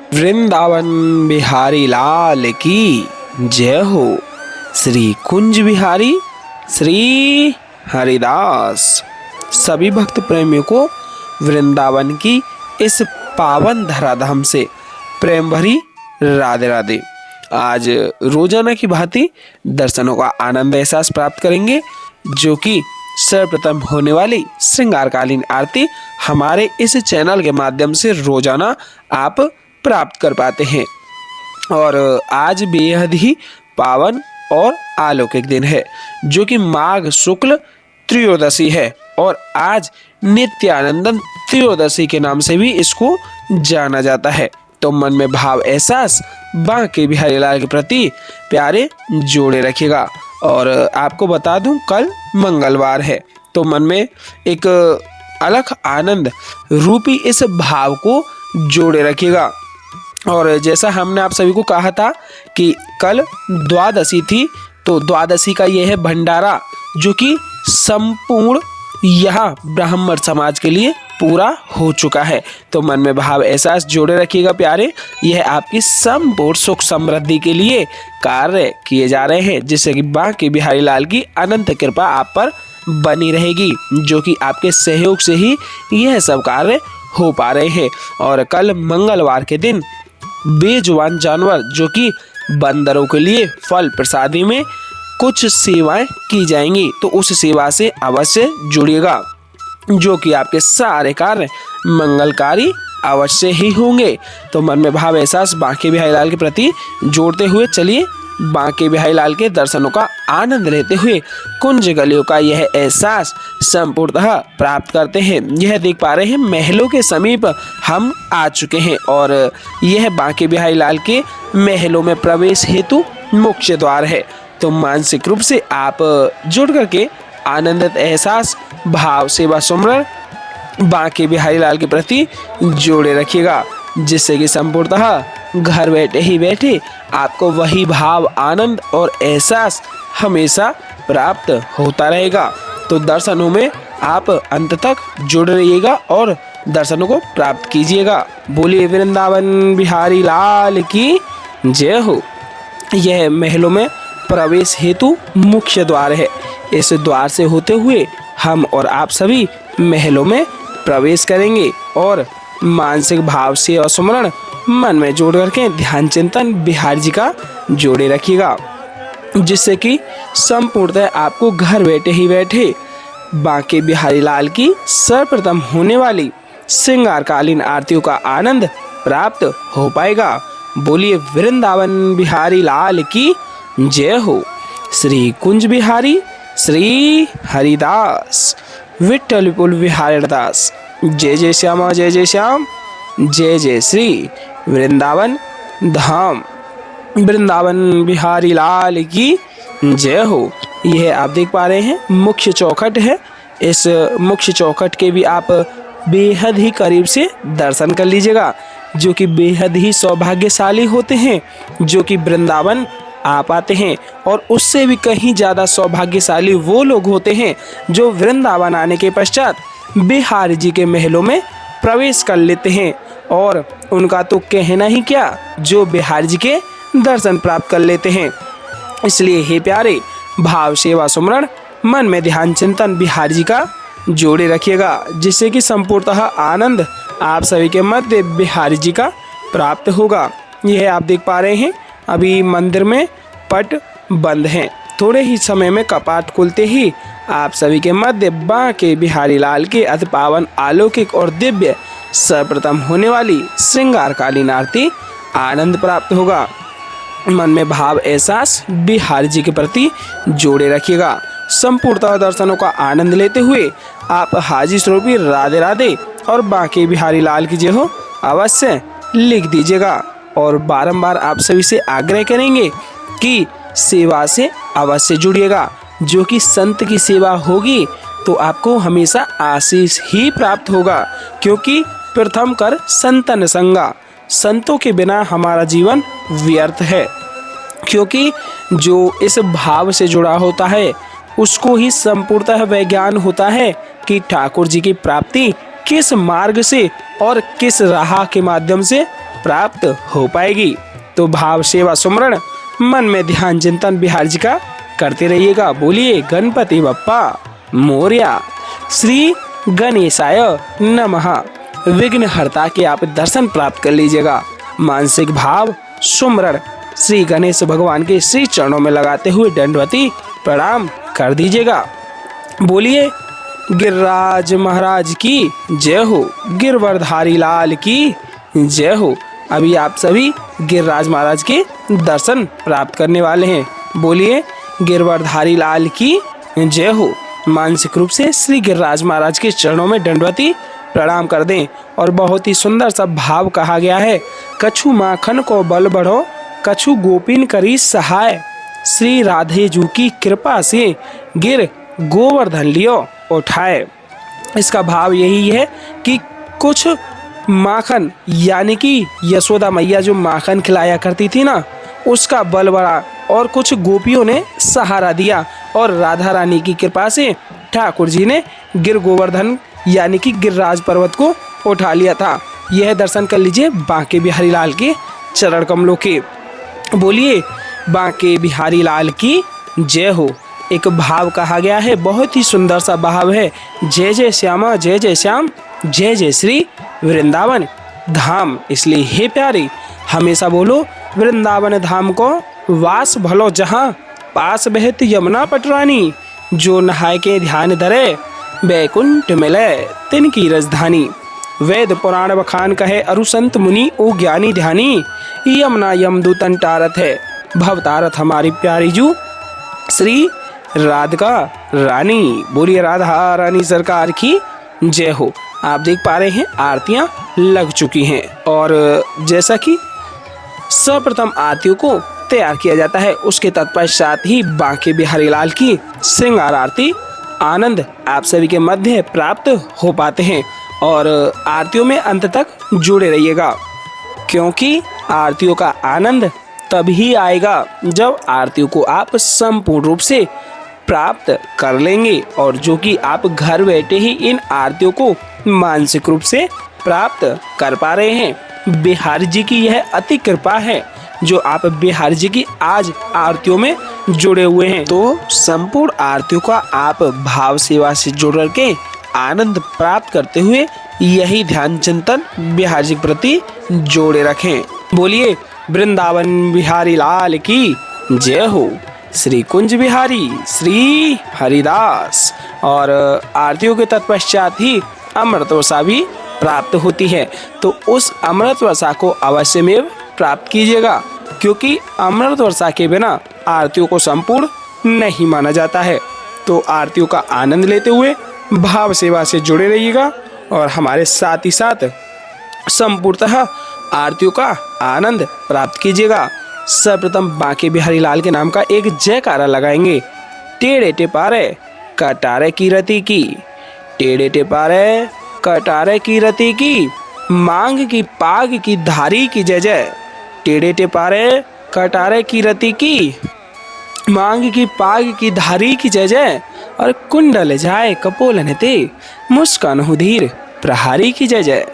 वृंदावन बिहारी लाल की जय हो। श्री कुंज बिहारी श्री हरिदास। सभी भक्त प्रेमियों को वृंदावन की इस पावन धराधाम से प्रेम भरी राधे राधे। आज रोजाना की भांति दर्शनों का आनंद एहसास प्राप्त करेंगे, जो कि सर्वप्रथम होने वाली श्रृंगारकालीन आरती हमारे इस चैनल के माध्यम से रोजाना आप प्राप्त कर पाते हैं। और आज बेहद ही पावन और अलौकिक दिन है, जो कि माघ शुक्ल त्रयोदशी है और आज नित्यानंदन त्रयोदशी के नाम से भी इसको जाना जाता है। तो मन में भाव एहसास बांके बिहारी लाल के प्रति प्यारे जोड़े रखिएगा। और आपको बता दूं, कल मंगलवार है, तो मन में एक अलग आनंद रूपी इस भाव को जोड़े रखिएगा। और जैसा हमने आप सभी को कहा था कि कल द्वादशी थी, तो द्वादशी का यह है भंडारा, जो कि संपूर्ण यहाँ ब्राह्मण समाज के लिए पूरा हो चुका है। तो मन में भाव एहसास जोड़े रखिएगा प्यारे। यह आपकी संपूर्ण सुख समृद्धि के लिए कार्य किए जा रहे हैं, जिससे कि बांके बिहारी लाल की अनंत कृपा आप पर बनी रहेगी, जो कि आपके सहयोग से ही यह सब कार्य हो पा रहे हैं। और कल मंगलवार के दिन बेजुबान जानवर, जो कि बंदरों के लिए फल प्रसादी में कुछ सेवाएं की जाएंगी, तो उस सेवा से अवश्य जुड़िएगा, जो कि आपके सारे कार्य मंगलकारी अवश्य ही होंगे। तो मन में भाव एहसास बांके बिहारी लाल के प्रति जोड़ते हुए चलिए बांके बिहारी लाल के दर्शनों का आनंद लेते हुए कुंज गलियों का यह एहसास संपूर्णतः प्राप्त करते हैं। यह देख पा रहे हैं, महलों के समीप हम आ चुके हैं और यह बांके बिहारी लाल के महलों में प्रवेश हेतु मुख्य द्वार है। तो मानसिक रूप से आप जुड़ करके आनंदित एहसास भाव सेवा सुमरण बांके बिहारी लाल के प्रति जोड़े रखिएगा, जिससे कि संपूर्णतः घर बैठे ही बैठे आपको वही भाव आनंद और एहसास हमेशा प्राप्त होता रहेगा। तो दर्शनों में आप अंत तक जुड़ रहिएगा और दर्शनों को प्राप्त कीजिएगा। बोलिए वृंदावन बिहारी लाल की जय हो। यह महलों में प्रवेश हेतु मुख्य द्वार है। इस द्वार से होते हुए हम और आप सभी महलों में प्रवेश करेंगे और मानसिक भाव से और सुमरण मन में जोड़ करके ध्यान चिंतन बिहारी जी का जोड़े रखिएगा, जिससे कि संपूर्णतः आपको घर बैठे ही बैठे बांके बिहारी लाल की सर्वप्रथम होने वाली श्रृंगारकालीन आरतियों का आनंद प्राप्त हो पाएगा। बोलिए वृंदावन बिहारी लाल की जय हो। श्री कुंज बिहारी श्री हरिदास। विठ्ठल विपुल बिहारी दास। जय जय श्यामा जय जय श्याम। जय जय श्री वृंदावन धाम। वृंदावन बिहारी लाल की जय हो। यह आप देख पा रहे हैं मुख्य चौखट है। इस मुख्य चौखट के भी आप बेहद ही करीब से दर्शन कर लीजिएगा, जो कि बेहद ही सौभाग्यशाली होते हैं, जो कि वृंदावन आ पाते हैं। और उससे भी कहीं ज़्यादा सौभाग्यशाली वो लोग होते हैं जो वृंदावन आने के पश्चात बिहारी जी के महलों में प्रवेश कर लेते हैं, और उनका तो कहना ही क्या, जो बिहारी जी के दर्शन प्राप्त कर लेते हैं। इसलिए हे प्यारे, भाव सेवा सुमरण मन में ध्यान चिंतन बिहारी जी का जोड़े रखिएगा, जिससे कि संपूर्णतः आनंद आप सभी के मध्य बिहारी जी का प्राप्त होगा। यह आप देख पा रहे हैं, अभी मंदिर में पट बंद हैं। थोड़े ही समय में कपाट खुलते ही आप सभी के मध्य बांके बिहारी लाल के अति पावन अलौकिक और दिव्य सर्वप्रथम होने वाली श्रृंगारकालीन आरती आनंद प्राप्त होगा। मन में भाव एहसास बिहारी जी के प्रति जोड़े रखिएगा। संपूर्णतः दर्शनों का आनंद लेते हुए आप हाजी स्वरूपी राधे राधे और बांके बिहारी लाल की जय हो अवश्य लिख दीजिएगा। और बारंबार आप सभी से आग्रह करेंगे कि सेवा से अवश्य जुड़िएगा, जो कि संत की सेवा होगी तो आपको हमेशा आशीष ही प्राप्त होगा, क्योंकि प्रथम कर संतन संगा। संतों के बिना हमारा जीवन व्यर्थ है, क्योंकि जो इस भाव से जुड़ा होता है उसको ही संपूर्णतः वह ज्ञान होता है कि ठाकुर जी की प्राप्ति किस मार्ग से और किस राह के माध्यम से प्राप्त हो पाएगी। तो भाव सेवा सुमरण मन में ध्यान चिंतन बिहार जी का करते रहिएगा। बोलिए गणपति बप्पा मोरया। श्री गणेशाय नमः। विघ्न हरता के आप दर्शन प्राप्त कर लीजिएगा। मानसिक भाव सुमरण श्री गणेश भगवान के श्री चरणों में लगाते हुए दंडवती प्रणाम कर दीजिएगा। बोलिए गिरिराज महाराज की जय हो, गिरवरधारी लाल की जय हो। अभी आप सभी गिरिराज महाराज के दर्शन प्राप्त करने वाले हैं। बोलिए गिरवरधारी लाल की जय हो। मानसिक रूप से श्री गिरिराज महाराज के चरणों में दंडवती प्रणाम कर दें। और बहुत ही सुंदर सा भाव कहा गया है। कछु माखन को बल बढ़ो, कछु गोपिन करी सहाय, श्री राधे जू की कृपा से गिर गोवर्धन लियो उठाए। इसका भाव यही है कि कुछ माखन यानी कि यशोदा मैया जो माखन खिलाया करती थी ना, उसका बल बढ़ा और कुछ गोपियों ने सहारा दिया और राधा रानी की कृपा से ठाकुर जी ने गिर गोवर्धन यानी कि गिरिराज पर्वत को उठा लिया था। यह दर्शन कर लीजिए बांके बिहारी लाल के चरण कमलों के। बोलिए बांके बिहारी लाल की जय हो। एक भाव कहा गया है, बहुत ही सुंदर सा भाव है। जय जय श्यामा जय जय श्याम, जय जय श्री वृंदावन धाम। इसलिए हे प्यारे हमेशा बोलो वृंदावन धाम को वास भलो जहाँ, पास बहत यमुना पटरानी, जो नहाय के ध्यान धरे बैकुंठ मिले तिनकी राजधानी। वेद पुराण बखान कहे अरु संत मुनि ओ ज्ञानी ध्यानी, यमुना यमदूतन टारत है भवतारत हमारी प्यारी जू श्री राधिका रानी। बोलिए राधा रानी सरकार की जय हो। आप देख पा रहे हैं आरतियां लग चुकी हैं और जैसा कि सर्वप्रथम आरतियों को तैयार किया जाता है, उसके तत्पश्चात ही बांके बिहारी लाल की श्रृंगार आरती आनंद आप सभी के मध्य प्राप्त हो पाते हैं। और आरतियों में अंत तक जुड़े रहिएगा, क्योंकि आरतियों का आनंद तभी आएगा जब आरतियों को आप संपूर्ण रूप से प्राप्त कर लेंगे, और जो कि आप घर बैठे ही इन आरतियों को मानसिक रूप से प्राप्त कर पा रहे हैं। बिहार जी की यह अति कृपा है जो आप बिहार जी की आज आरतियों में जुड़े हुए हैं। तो संपूर्ण आरतियों का आप भाव सेवा से जुड़ करके आनंद प्राप्त करते हुए यही ध्यान चिंतन बिहार जी के प्रति जोड़े रखें। बोलिए वृंदावन बिहारी लाल की जय हो। श्री कुंज बिहारी श्री हरिदास। और आरतियों के तत्पश्चात ही अमृत वर्षा भी प्राप्त होती है, तो उस अमृत वर्षा को अवश्य में प्राप्त कीजिएगा, क्योंकि अमृत वर्षा के बिना आरतियों को संपूर्ण नहीं माना जाता है। तो आरतियों का आनंद लेते हुए भाव सेवा से जुड़े रहिएगा और हमारे साथ ही साथ संपूर्णतः आरतियों का आनंद प्राप्त कीजिएगा। सर्वप्रथम बांके बिहारी लाल के नाम का एक जयकारा लगाएंगे। टेढ़े टेपारे कटारे की रति की, टेढ़े टेपारे कटारे की रति की, मांग की पाग की धारी की जय जय। टेढ़े टेपारे कटारे की रति की, मांग की पाग की धारी की जय जय। और कुंडल जाए कपोलन ते, मुस्कान हुधीर प्रहारी की जय जय।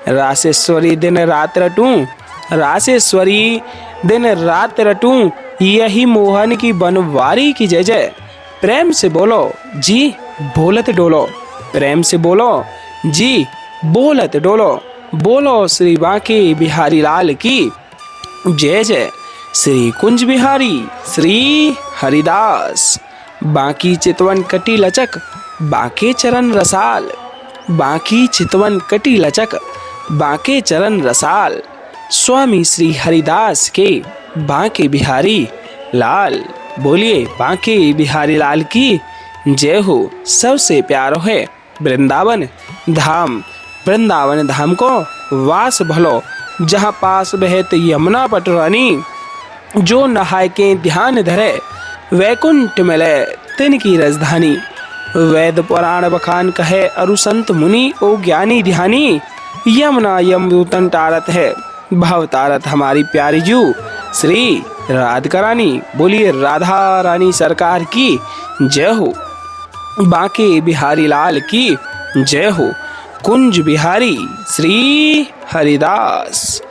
रासेश्वरी दिन रात रटूं, रासेश्वरी दिन रात रटूं, यही मोहन की बनवारी की जय जय। प्रेम से बोलो जी बोलत डोलो, प्रेम से बोलो जी बोलत डोलो। बोलो श्री बांके बिहारी लाल की जय जय। श्री कुंज बिहारी श्री हरिदास। बांकी चितवन कटी लचक, बांके चरण रसाल, बांकी चितवन कटी लचक, बांके चरण रसाल। स्वामी श्री हरिदास के बांके बिहारी लाल। बोलिए बांके बिहारी लाल की जय हो। सबसे प्यारो है वृंदावन धाम। वृंदावन धाम को वास भलो जहाँ पास बहत यमुना पटरानी, जो नहाय के ध्यान धरे वैकुंठ मिले तिनकी राजधानी। वेद पुराण बखान कहे अरु संत मुनि ओ ज्ञानी ध्यानी, यमुना यमदूतन टारत है भव तारत हमारी प्यारी जू श्री राधिका रानी। बोलिए राधा रानी सरकार की जय हो। बांके बिहारी लाल की जय हो। कुंज बिहारी श्री हरिदास।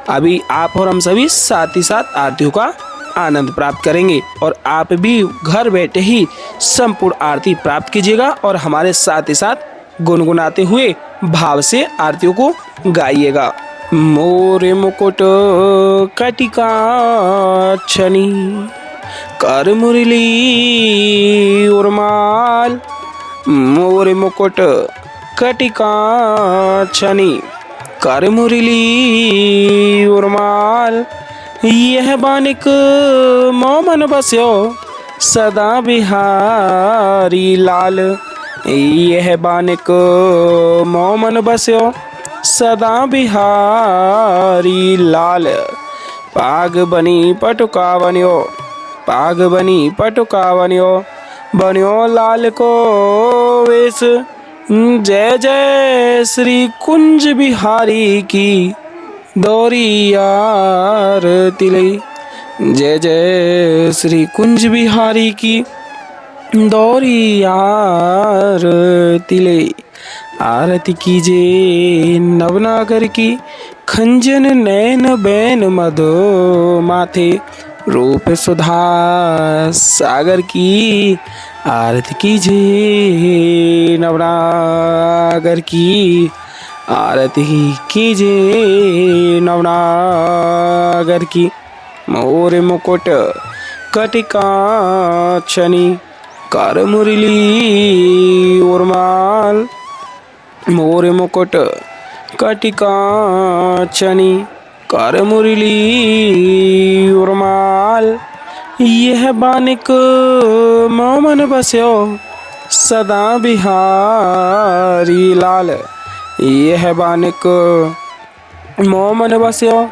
अभी आप और हम सभी साथ ही साथ आरतियों का आनंद प्राप्त करेंगे और आप भी घर बैठे ही संपूर्ण आरती प्राप्त कीजिएगा और हमारे साथ ही साथ गुनगुनाते हुए भाव से आरतियों को गाइएगा। मोरे मुकुट कटिका छनी कर मुरली उर्माल। मोरे मुकुट कटिका छनी कर मुरली उर्माल। यह बानिक मोमन बस्यो सदा बिहारी लाल। यह बानिक मोमन बस्यो सदा बिहारी लाल। पाग बनी पटुका बन्यो पाग बनी पटुका बन्यो बन्यो लाल को वेश। जय जय श्री कुंज बिहारी की दौरी आरती ले। जय जय श्री कुंज बिहारी की दौरी आरती ले। आरती कीजिए नवनागर की खंजन नैन बैन मधो माथे रूप सुधा सागर की। आरती कीजिए नवनागर की आरती कीजिए नवनागर की। मोर मुकुट कटिका छनी कर मुरली उर्माल। मोर मुकुट कटिका छनी कर मुरली उर्माल। यह बानिक मोमन बस्यो सदा बिहारी लाल। यह बानिक मोमन बस्यो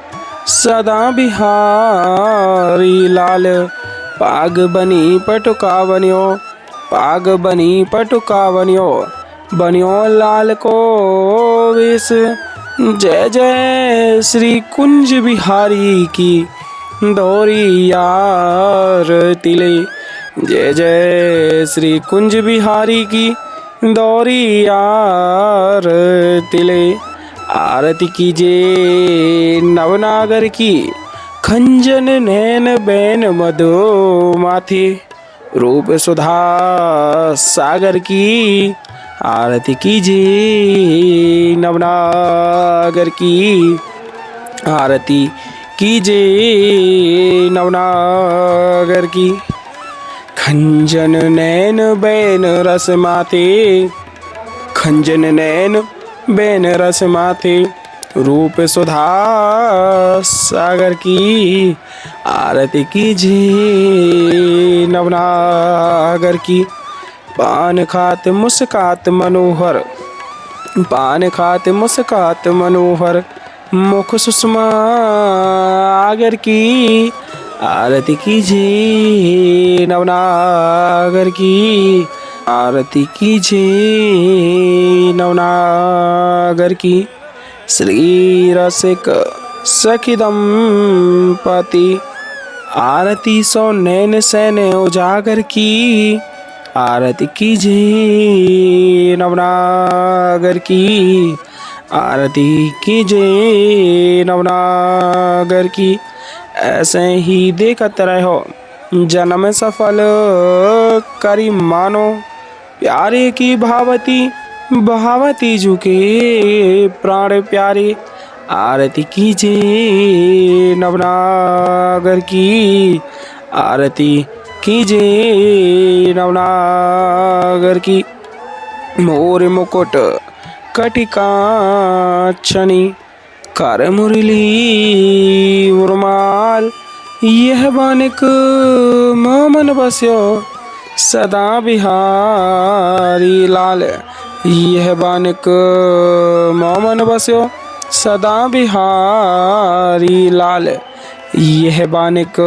सदा बिहारी लाल। पाग बनी पटुका बन्यो पाग बनी पटुका बन्यो बन्यो लाल को वेश। जय जय श्री कुंज बिहारी की दौरी आरती ले। जय जय श्री कुंज बिहारी की दौरी आरती ले। आरती कीजिए नवनागर की खंजन नैन बैन मधु माथे रूप सुधा सागर की। आरती कीजिए नवनागर की आरती कीजिए नवनागर की। खंजन नैन बैन रस माथे खंजन नैन बैन रस माथे रूप सुधा सागर की। आरती कीजिए नवनागर की। पान खात मुस्कात मनोहर पान खात मुस्कात मनोहर मुख सुषमा आगर की। आरती कीजिए नवनागर की आरती कीजिए नवनागर की। श्री रसिक सखी दंपति आरती सो नैन सैन उजागर की। आरती कीजिए नवनागर की आरती कीजिए नवनागर की। ऐसे ही देखत रहो जन्म सफल करी मानो प्यारे की भावती बहावती झुके प्राण प्यारे। आरती कीजिए नवनागर की आरती कीजिए नवनागर की। मोर मुकुट कटिका छनी कर मुरली उर्माल। यह बानिक मोमन बस्यो सदा बिहारी लाल। यह बानिक मोमन बस्यो सदा बिहारी लाल। यह बानिक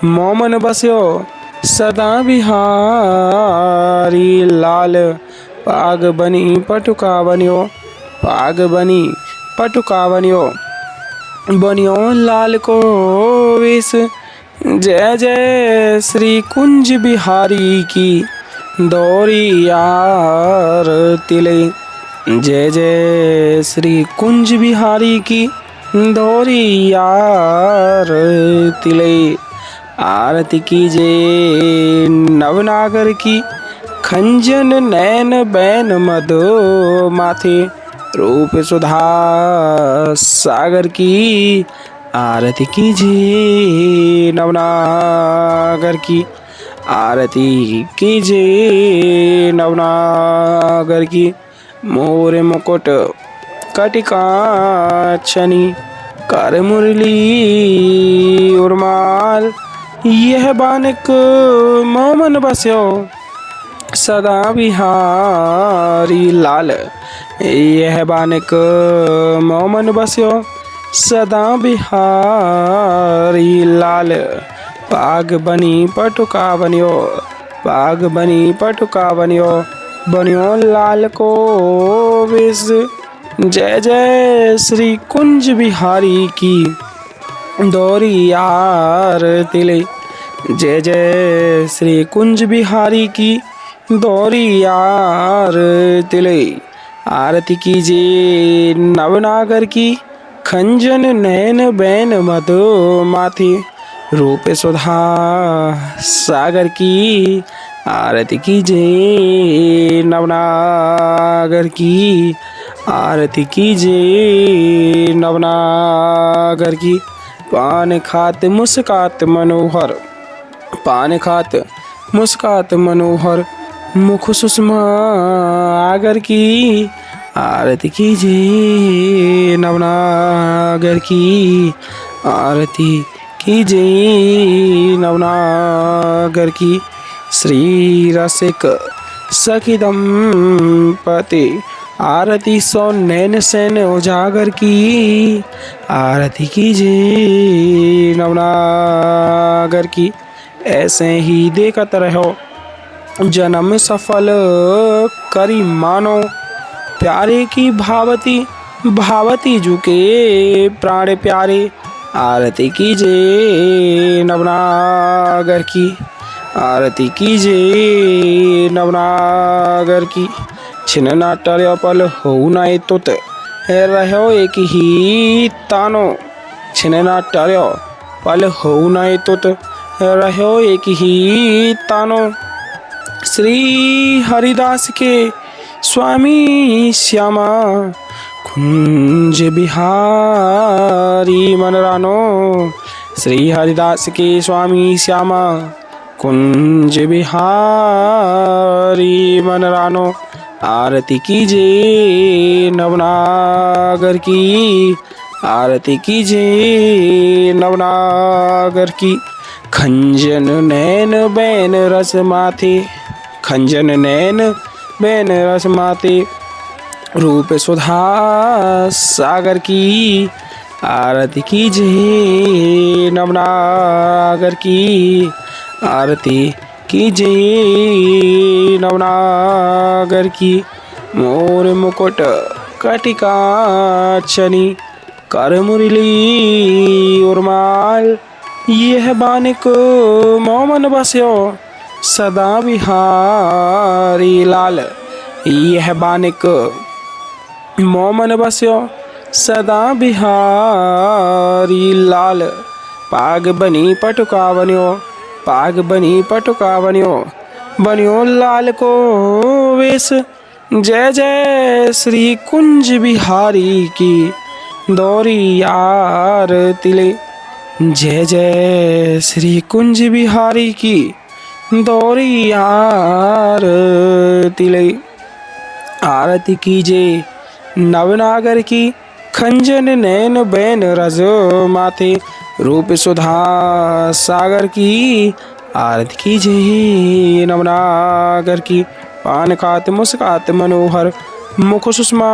मोमन बस्यो सदा बिहारी लाल। पाग बनी पटुका बन्यो पाग बनी पटुका बन्यो बन्यो लाल को वेश। जय जय श्री कुंज बिहारी की दौरी आरती ले। जय जय श्री कुंज बिहारी की दोरी यार तिले। आरती कीजे नवनागर की, खंजन नैन बैन मधो माथे, रूप सुधा सागर की। आरती कीजिए नवनागर की, आरती कीजिए नवनागर की। मोर मुकुट कटिकाक्षनी, कर मुरली उर्माल, यह बानिक मोमन बस्यो सदा बिहारी लाल। यह बानिक मोमन बस्यो सदा बिहारी लाल। पाग बनी पटुका बनियो, पाग बनी पटुका बनियो, बनियो लाल को विष। जय जय श्री कुंज बिहारी की, दोरी यार तिले। जय जय श्री कुंज बिहारी की, दोरी यार तिले। आरती कीजिए नवनागर की, खंजन नैन बैन मधु माथे, रूप सुधा सागर की। आरती कीजिए नवनागर की, आरती कीजिए नवनागर की। पान खात मुस्कात मनोहर, पान खात मुस्कात मनोहर, मुख सुषमा आगर की। आरती कीजिए नवनागर की, आरती कीजिए नवनागर की। श्री रसिक सखी दंपति, आरती सो नैन सैन उजागर की। आरती कीजिए नवनागर की। ऐसे ही देखत रहो जन्म सफल करी मानो, प्यारे की भावती भावती जुके प्राण प्यारे। आरती कीजिए नवनागर की, आरती कीजिए नवनागर की। छिन ना टर्यो पल हो नाई तुत, रहो एक ही तानो। छिन ना टर्यो पल हो नाई तुत, रहो एक ही तानो। श्री हरिदास के स्वामी श्यामा, कुंज बिहारी मन रानो। श्री हरिदास के स्वामी श्यामा, कुंज बिहारी मन रानो। आरती कीजिए नवनागर की, आरती कीजिए नवनागर की। खंजन नैन बैन रस माथे, खंजन नैन बैन रस माथे, रूप सुधा सागर की। आरती कीजिए नवनागर की, आरती कीजिए नवनागर की। मोर मुकुट कटिकाक्षनी, कर मुरली उर्माल, यह बानिक मोमन बस्यो सदा बिहारी लाल। यह बानिक मोमन बस्यो सदा बिहारी लाल। पाग बनी पटुका बन्यो, पाग बनी पटुका बन्यो, बन्यो लाल को वेश। जय जय श्री कुंज बिहारी की, दोरी यार तिले। जय जय श्री कुंज बिहारी की, दोरी यार तिले। आरती कीजिए नवनागर की, खंजन नैन बैन रज माथे, रूप सुधा सागर की। आरती कीजिए नवनागर की, पान खात मुस्कात मनोहर, मुख सुषमा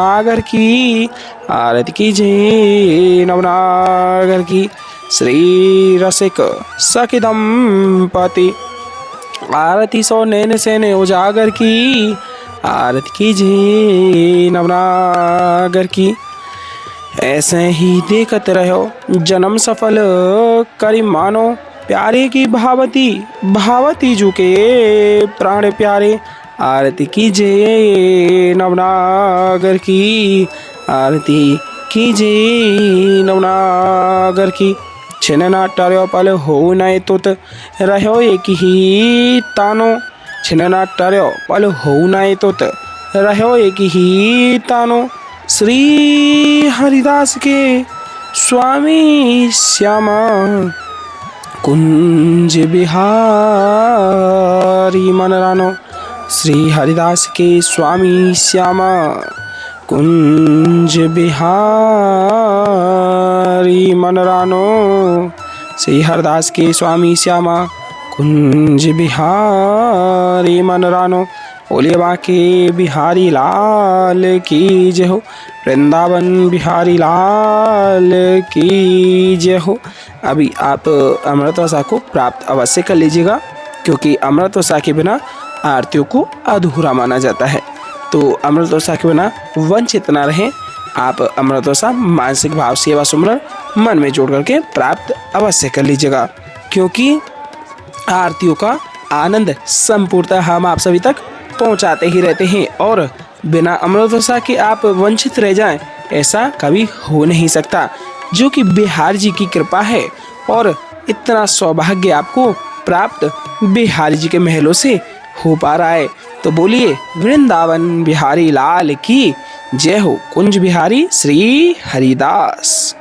आगर की। आरती कीजिए नवनागर की। श्री रसिक सखी दंपति, आरती सो नैन सैन उजागर की। आरती कीजिए नवनागर की। ऐसे ही देखत रहो जन्म सफल करी मानो, प्यारे की भावती भावती जुके प्राण प्यारे। आरती कीजिए नवनागर की, आरती कीजे नवनागर की। छिन ना टर्यो पल हो नए तुत रहो एक ही तानो। छिन ना टर्यो पल हो नए तुत रहो एक ही तानो। श्री हरिदास के स्वामी श्यामा कुंज बिहारी मन रानो। श्री हरिदास के स्वामी श्यामा कुंज बिहारी मन रानो। श्री हरिदास के स्वामी श्यामा कुंज बिहारी मन रानो। बोलिए बांके बिहारी लाल की जय हो। वृंदावन बिहारी लाल की जय हो। अभी आप अमृतवसा को प्राप्त अवश्य कर लीजिएगा, क्योंकि अमृतवसा के बिना आरतियों को अधूरा माना जाता है। तो अमृतवसा के बिना वंचित न रहें। आप अमृतवसा मानसिक भाव सेवा सुमरन मन में जोड़ करके प्राप्त अवश्य कर लीजिएगा, क्योंकि आरतियों का आनंद संपूर्णतः हम आप सभी तक पहुंचाते ही रहते हैं, और बिना अमृतवसा के आप वंचित रह जाएं ऐसा कभी हो नहीं सकता, जो कि बिहार जी की कृपा है। और इतना सौभाग्य आपको प्राप्त बिहार जी के महलों से हो पा रहा है। तो बोलिए वृंदावन बिहारी लाल की जय हो। कुंज बिहारी श्री हरिदास।